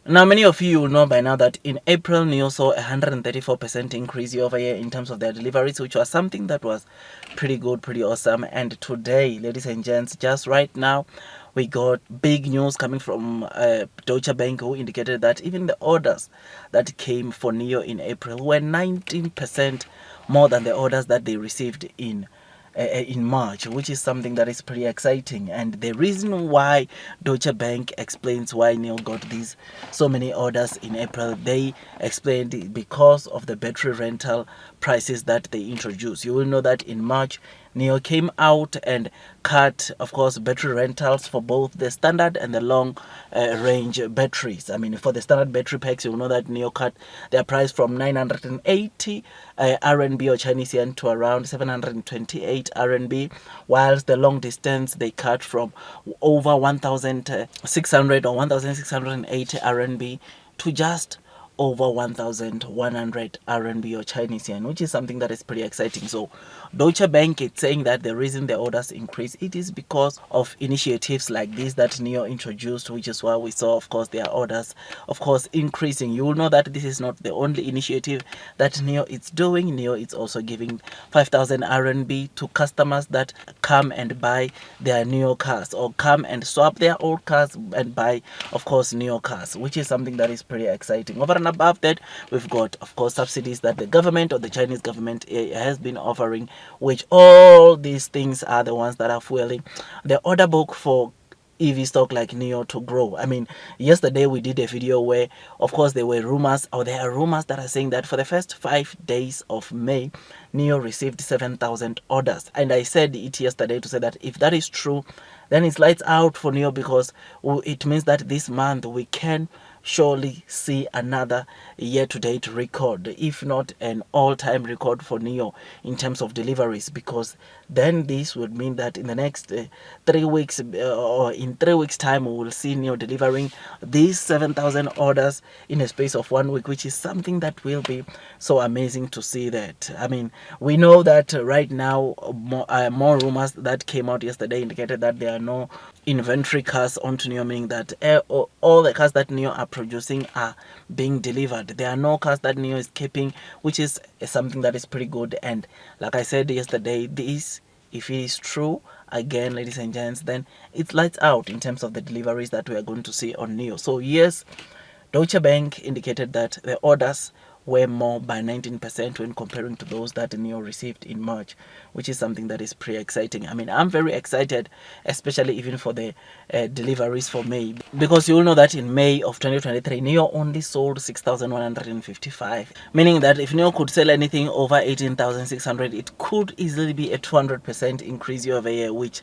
Now, many of you will know by now that in April, Nio saw a 134% increase year over year in terms of their deliveries, which was something that was pretty good, pretty awesome. And today, ladies and gents, just right now, we got big news coming from Deutsche Bank, who indicated that even the orders that came for Nio in April were 19% more than the orders that they received in March, which is something that is pretty exciting. And the reason why Deutsche Bank explains why Neo got these so many orders in April, they explained it because of the battery rental prices that they introduced. You will know that in March, Neo came out and cut, of course, battery rentals for both the standard and the long range batteries. I mean, for the standard battery packs, you will know that Neo cut their price from 980 RMB or Chinese yuan to around 728 RMB, whilst the long distance they cut from over 1,600 or 1,680 RMB to just over 1,100 RMB or Chinese yuan, which is something that is pretty exciting. So Deutsche Bank is saying that the reason the orders increase, it is because of initiatives like this that Neo introduced, which is why we saw, of course, their orders, of course, increasing. You will know that this is not the only initiative that Neo is doing. Neo is also giving 5,000 RMB to customers that come and buy their Neo cars, or come and swap their old cars and buy, of course, Neo cars, which is something that is pretty exciting. Over and above that, we've got, of course, subsidies that the government or the Chinese government has been offering, which all these things are the ones that are fueling the order book for EV stock like Neo to grow. I mean, yesterday we did a video where, of course, there were rumors, or there are rumors that are saying that for the first 5 days of May, Neo received 7,000 orders. And I said it yesterday to say that if that is true, then it's lights out for Neo, because it means that this month we can surely see another year-to-date record, if not an all-time record for Neo in terms of deliveries, because then this would mean that in the next 3 weeks, or in 3 weeks time, we will see Neo delivering these 7,000 orders in a space of 1 week, which is something that will be so amazing to see. That, I mean, we know that right now more rumors that came out yesterday indicated that there are no inventory cars onto Neo, meaning that all the cars that Neo are producing are being delivered. There are no cars that Neo is keeping, which is something that is pretty good. And like I said yesterday, this, if it is true, again, ladies and gents, then it's lights out in terms of the deliveries that we are going to see on Neo. So yes, Deutsche Bank indicated that the orders were more by 19% when comparing to those that Neo received in March, which is something that is pretty exciting. I mean, I'm very excited, especially even for the deliveries for May, because you will know that in May of 2023, Neo only sold 6,155, meaning that if Neo could sell anything over 18,600, it could easily be a 200% increase year over year, which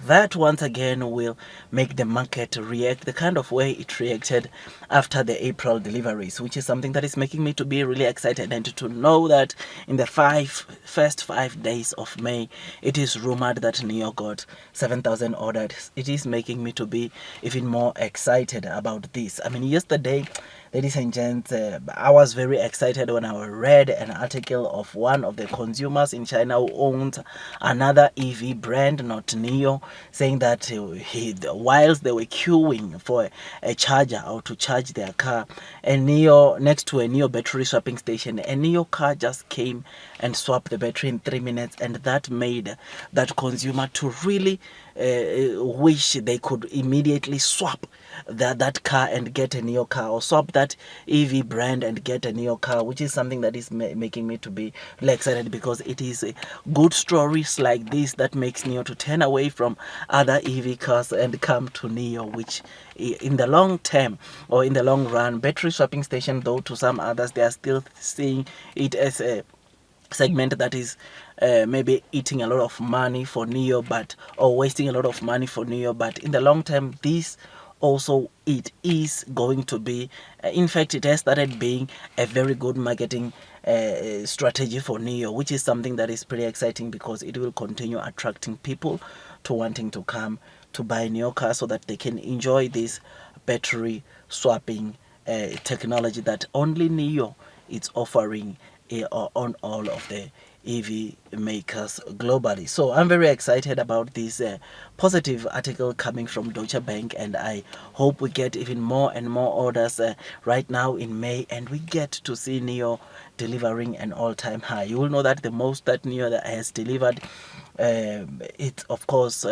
that once again will make the market react the kind of way it reacted after the April deliveries, which is something that is making me to be really excited, and to know that in the first 5 days of May, it is rumored that Neo got 7,000 orders. It is making me to be even more excited about this. I mean, yesterday, ladies and gents, I was very excited when I read an article of one of the consumers in China who owns another EV brand, not Neo, saying that whilst they were queuing for a charger or to charge their car, and Neo, next to a Neo battery swapping station, a Neo car just came and swapped the battery in 3 minutes, and that made that consumer to really wish they could immediately swap that car and get a Neo car, or swap that EV brand and get a Neo car, which is something that is making me to be really excited, because it is good stories like this that makes Neo to turn away from other EV cars and come to Neo, which in the long term or in the long run, battery swapping station, though to some others they are still seeing it as a segment that is maybe eating a lot of money for Neo, but or wasting a lot of money for Neo, but in the long term, this also it is going to be in fact, it has started being a very good marketing strategy for Neo, which is something that is pretty exciting, because it will continue attracting people to wanting to come to buy Neo cars so that they can enjoy this battery swapping technology that only Neo is offering on all of the EV makers globally. So I'm very excited about this positive article coming from Deutsche Bank, and I hope we get even more and more orders right now in May, and we get to see Nio delivering an all-time high. You will know that the most that Nio has delivered, it's of course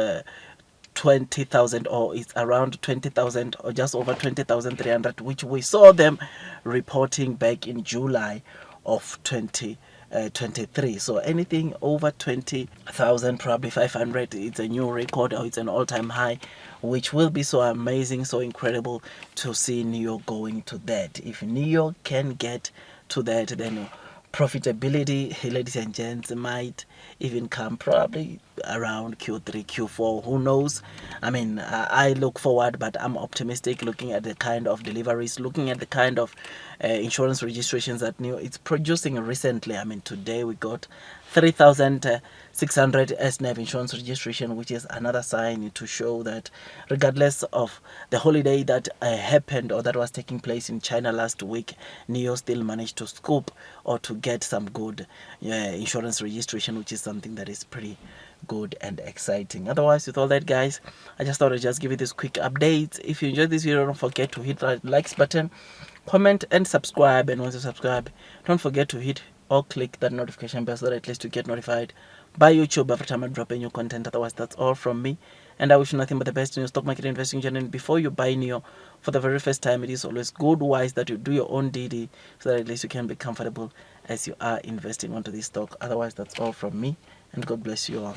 20,000, or it's around 20,000 or just over 20,300, which we saw them reporting back in July of 2023. So anything over 20,000, probably 500, it's a new record, or it's an all-time high, which will be so amazing, so incredible to see Nio going to that. If Nio can get to that, then profitability, ladies and gents, might even come probably around Q3, Q4. Who knows? I mean, I look forward, but I'm optimistic looking at the kind of deliveries, looking at the kind of insurance registrations that Nio it's producing recently. I mean, today we got 3,600 SNAV insurance registration, which is another sign to show that regardless of the holiday that happened or that was taking place in China last week, Nio still managed to scoop or to get some good insurance registration, which is something that is pretty good and exciting. Otherwise, with all that, guys, I just thought I'd just give you this quick update. If you enjoyed this video, don't forget to hit that likes button, comment and subscribe. And once you subscribe, don't forget to hit or click that notification bell so that at least you get notified by YouTube every time I drop a new content. Otherwise, that's all from me, and I wish you nothing but the best in your stock market investing journey. Before you buy Nio for the very first time, it is always good wise that you do your own DD so that at least you can be comfortable as you are investing onto this stock. Otherwise, that's all from me, and God bless you all.